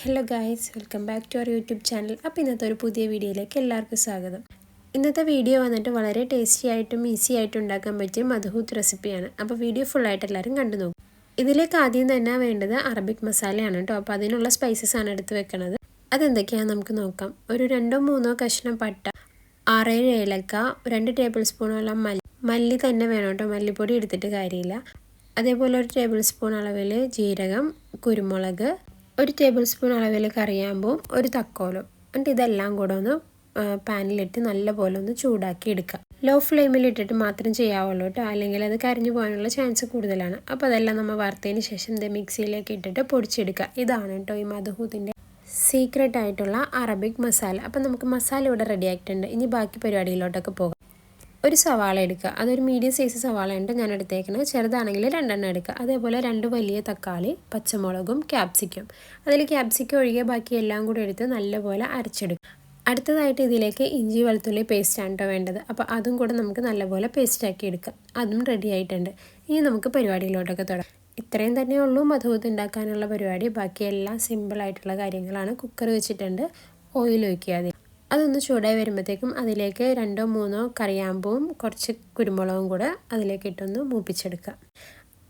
Hello guys, welcome back to our YouTube channel. അപ്പോൾ ഇന്നത്തെ ഒരു പുതിയ വീഡിയോയിലേക്ക് എല്ലാവർക്കും സ്വാഗതം. ഇന്നത്തെ വീഡിയോ വന്നിട്ട് വളരെ ടേസ്റ്റി ആയിട്ടും ഈസി ആയിട്ടും ഉണ്ടാക്കാൻ പറ്റിയ മധുഹൂത്ത് റെസിപ്പിയാണ്. അപ്പോൾ വീഡിയോ ഫുള്ളായിട്ട് എല്ലാവരും കണ്ടു നോക്കും. ഇതിലേക്ക് ആദ്യം തന്നെ വേണ്ടത് അറബിക് മസാലയാണ് കേട്ടോ. അപ്പോൾ അതിനുള്ള സ്പൈസസ് ആണ് എടുത്ത് വെക്കുന്നത്. അതെന്തൊക്കെയാണെന്ന് നമുക്ക് നോക്കാം. ഒരു 2-3 കഷ്ണം പട്ട, 6-7 ഏലക്ക, 2 ടേബിൾ സ്പൂണോളം മല്ലി തന്നെ വേണം കേട്ടോ, മല്ലിപ്പൊടി എടുത്തിട്ട് കാര്യമില്ല. അതേപോലെ 1 ടേബിൾ സ്പൂൺ അളവിൽ ജീരകം, കുരുമുളക്, 1 ടേബിൾ സ്പൂൺ അളവിൽ കറിയാമ്പും, 1 തക്കോലും. എന്നിട്ട് ഇതെല്ലാം കൂടെ ഒന്ന് പാനിലിട്ട് നല്ലപോലെ ഒന്ന് ചൂടാക്കി എടുക്കുക. ലോ ഫ്ലെയിമിൽ ഇട്ടിട്ട് മാത്രം ചെയ്യാവുള്ളൂ കേട്ടോ, അല്ലെങ്കിൽ അത് കരിഞ്ഞു പോകാനുള്ള ചാൻസ് കൂടുതലാണ്. അപ്പോൾ അതെല്ലാം നമ്മൾ വറുത്തതിന് ശേഷം ഇത് മിക്സിയിലേക്ക് ഇട്ടിട്ട് പൊടിച്ചെടുക്കുക. ഇതാണ് കേട്ടോ ഈ മധുഹൂത്തിൻ്റെ സീക്രട്ട് ആയിട്ടുള്ള അറബിക് മസാല. അപ്പം നമുക്ക് മസാല ഇവിടെ റെഡി ആയിട്ടുണ്ട്. ഇനി ബാക്കി പരിപാടിയിലോട്ടൊക്കെ പോകാം. ഒരു സവാള എടുക്കുക. അതൊരു മീഡിയം സൈസ് സവാള ഉണ്ട് ഞാൻ എടുത്തേക്കുന്നത്. ചെറുതാണെങ്കിൽ 2 എണ്ണം എടുക്കുക. അതേപോലെ 2 വലിയ തക്കാളി, പച്ചമുളകും ക്യാപ്സിക്കം. അതിൽ ക്യാപ്സിക്കം ഒഴികെ ബാക്കി എല്ലാം കൂടി എടുത്ത് നല്ലപോലെ അരച്ചെടുക്കുക. അടുത്തതായിട്ട് ഇതിലേക്ക് ഇഞ്ചി വെളുത്തുള്ളി പേസ്റ്റാണ് കേട്ടോ വേണ്ടത്. അപ്പോൾ അതും കൂടെ നമുക്ക് നല്ലപോലെ പേസ്റ്റാക്കി എടുക്കാം. അതും റെഡി ആയിട്ടുണ്ട്. ഇനി നമുക്ക് പരിപാടിയിലോട്ടൊക്കെ തുടങ്ങാം. ഇത്രയും തന്നെ ഉള്ളൂ മധുഹൂത്ത് ഉണ്ടാക്കാനുള്ള പരിപാടി. ബാക്കിയെല്ലാം സിമ്പിളായിട്ടുള്ള കാര്യങ്ങളാണ്. കുക്കർ വെച്ചിട്ടുണ്ട്, ഓയിൽ ഒഴിക്കുക. അതൊന്ന് ചൂടായി വരുമ്പോഴത്തേക്കും അതിലേക്ക് 2-3 കറിയാമ്പും കുറച്ച് കുരുമുളകും കൂടെ അതിലേക്ക് ഇട്ടൊന്ന് മൂപ്പിച്ചെടുക്കുക.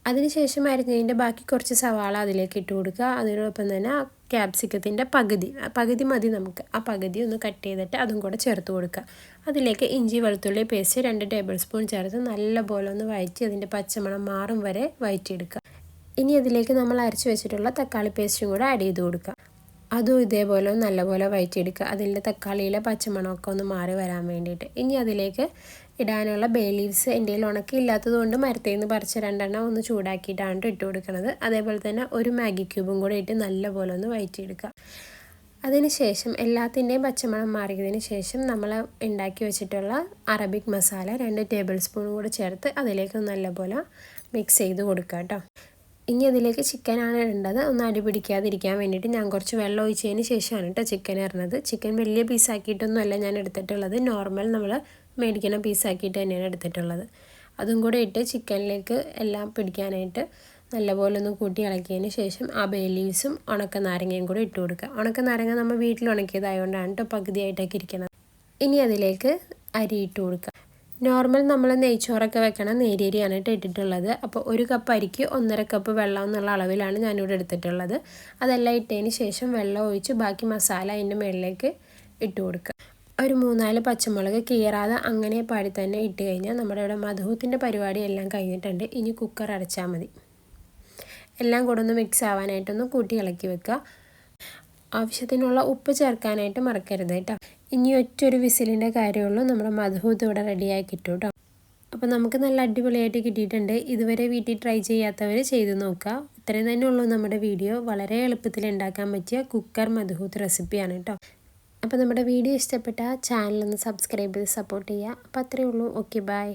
അതിനുശേഷം അരിഞ്ഞതിൻ്റെ ബാക്കി കുറച്ച് സവാള അതിലേക്ക് ഇട്ട് കൊടുക്കുക. അതിനോടൊപ്പം തന്നെ ക്യാപ്സിക്കത്തിൻ്റെ പകുതി മതി നമുക്ക്. ആ പകുതി ഒന്ന് കട്ട് ചെയ്തിട്ട് അതും കൂടെ ചേർത്ത് കൊടുക്കുക. അതിലേക്ക് ഇഞ്ചി വെളുത്തുള്ളി പേസ്റ്റ് 2 ടേബിൾ സ്പൂൺ ചേർത്ത് നല്ലപോലെ ഒന്ന് വഴറ്റി അതിൻ്റെ പച്ചമണം മാറും വരെ വഴറ്റിയെടുക്കുക. ഇനി അതിലേക്ക് നമ്മൾ അരച്ച് വെച്ചിട്ടുള്ള തക്കാളി പേസ്റ്റും കൂടെ ആഡ് ചെയ്ത് കൊടുക്കുക. അതും ഇതേപോലെ നല്ലപോലെ വഴറ്റിയെടുക്കുക. അതിൻ്റെ തക്കാളിയിലെ പച്ചമണമൊക്കെ ഒന്ന് മാറി വരാൻ വേണ്ടിയിട്ട്. ഇനി അതിലേക്ക് ഇടാനുള്ള ബേ ലീവ്സ് എൻ്റെ കയ്യിൽ ഉണക്കി ഇല്ലാത്തതുകൊണ്ട് മരത്തിൽ നിന്ന് പറിച്ച 2 എണ്ണം ഒന്ന് ചൂടാക്കിയിട്ടാണ് ഇട്ട് കൊടുക്കുന്നത്. അതേപോലെ തന്നെ 1 മാഗി ക്യൂബും കൂടെ ഇട്ട് നല്ലപോലെ ഒന്ന് വഴറ്റിയെടുക്കുക. അതിനുശേഷം എല്ലാത്തിൻ്റെയും പച്ചമണം മാറിയതിന് ശേഷം നമ്മൾ ഉണ്ടാക്കി വെച്ചിട്ടുള്ള അറബിക് മസാല 2 ടേബിൾ സ്പൂൺ കൂടെ ചേർത്ത് അതിലേക്ക് നല്ലപോലെ മിക്സ് ചെയ്ത് കൊടുക്കുക കേട്ടോ. ഇനി അതിലേക്ക് ചിക്കനാണ് ഇടേണ്ടത്. ഒന്ന് അടി പിടിക്കാതിരിക്കാൻ വേണ്ടിയിട്ട് ഞാൻ കുറച്ച് വെള്ളം ഒഴിച്ചതിന് ശേഷമാണ് കേട്ടോ ചിക്കൻ ഇടുന്നത്. ചിക്കൻ വലിയ പീസാക്കിയിട്ടൊന്നുമല്ല ഞാൻ എടുത്തിട്ടുള്ളത്, നോർമൽ നമ്മൾ മേടിക്കുന്ന പീസാക്കിയിട്ട് തന്നെയാണ് എടുത്തിട്ടുള്ളത്. അതും കൂടെ ഇട്ട് ചിക്കനിലേക്ക് എല്ലാം പിടിക്കാനായിട്ട് നല്ലപോലെ ഒന്ന് കൂട്ടി ഇളക്കിയതിന് ശേഷം ആ ബേ ലീവ്സും ഉണക്ക നാരങ്ങയും കൂടെ ഇട്ട് കൊടുക്കുക. ഉണക്ക നാരങ്ങ നമ്മൾ വീട്ടിൽ ഉണക്കിയതായതുകൊണ്ടാണ് കേട്ടോ പകുതിയായിട്ടൊക്കെ ഇരിക്കുന്നത്. ഇനി അതിലേക്ക് അരി ഇട്ട് കൊടുക്കുക. നോർമൽ നമ്മൾ നെയ്ച്ചോറൊക്കെ വെക്കണ നേരിയരിയാണ് ഇട്ടിട്ടുള്ളത്. അപ്പോൾ 1 കപ്പ് അരിക്ക് 1.5 കപ്പ് വെള്ളം എന്നുള്ള അളവിലാണ് ഞാനിവിടെ എടുത്തിട്ടുള്ളത്. അതെല്ലാം ഇട്ടതിന് ശേഷം വെള്ളം ഒഴിച്ച് ബാക്കി മസാല അതിൻ്റെ മുകളിലേക്ക് ഇട്ട് കൊടുക്കുക. ഒരു 3-4 പച്ചമുളക് കീറാതെ അങ്ങനെ പാടി തന്നെ ഇട്ട് കഴിഞ്ഞാൽ നമ്മുടെ ഇവിടെ മധുഹൂത്തിൻ്റെ പരിപാടി എല്ലാം കഴിഞ്ഞിട്ടുണ്ട്. ഇനി കുക്കർ അടച്ചാൽ മതി. എല്ലാം കൂടെ ഒന്ന് മിക്സ് ആവാനായിട്ടൊന്ന് കൂട്ടി ഇളക്കി വെക്കുക. ആവശ്യത്തിനുള്ള ഉപ്പ് ചേർക്കാനായിട്ട് മറക്കരുത് കേട്ടോ. ഇനി ഒറ്റൊരു വിസിലിൻ്റെ കാര്യമുള്ളൂ, നമ്മുടെ മധുഹൂത്ത് ഇവിടെ റെഡിയായി കിട്ടും കേട്ടോ. അപ്പോൾ നമുക്ക് നല്ല അടിപൊളിയായിട്ട് കിട്ടിയിട്ടുണ്ട്. ഇതുവരെ വീട്ടിൽ ട്രൈ ചെയ്യാത്തവർ ചെയ്ത് നോക്കുക. ഇത്രയും തന്നെ ഉള്ളൂ നമ്മുടെ വീഡിയോ. വളരെ എളുപ്പത്തിൽ ഉണ്ടാക്കാൻ പറ്റിയ കുക്കർ മധുഹൂത്ത് റെസിപ്പിയാണ് കേട്ടോ. അപ്പോൾ നമ്മുടെ വീഡിയോ ഇഷ്ടപ്പെട്ട ചാനലൊന്ന് സബ്സ്ക്രൈബ് ചെയ്ത് സപ്പോർട്ട് ചെയ്യുക. അപ്പോൾ അത്രയേ ഉള്ളൂ. Okay, by.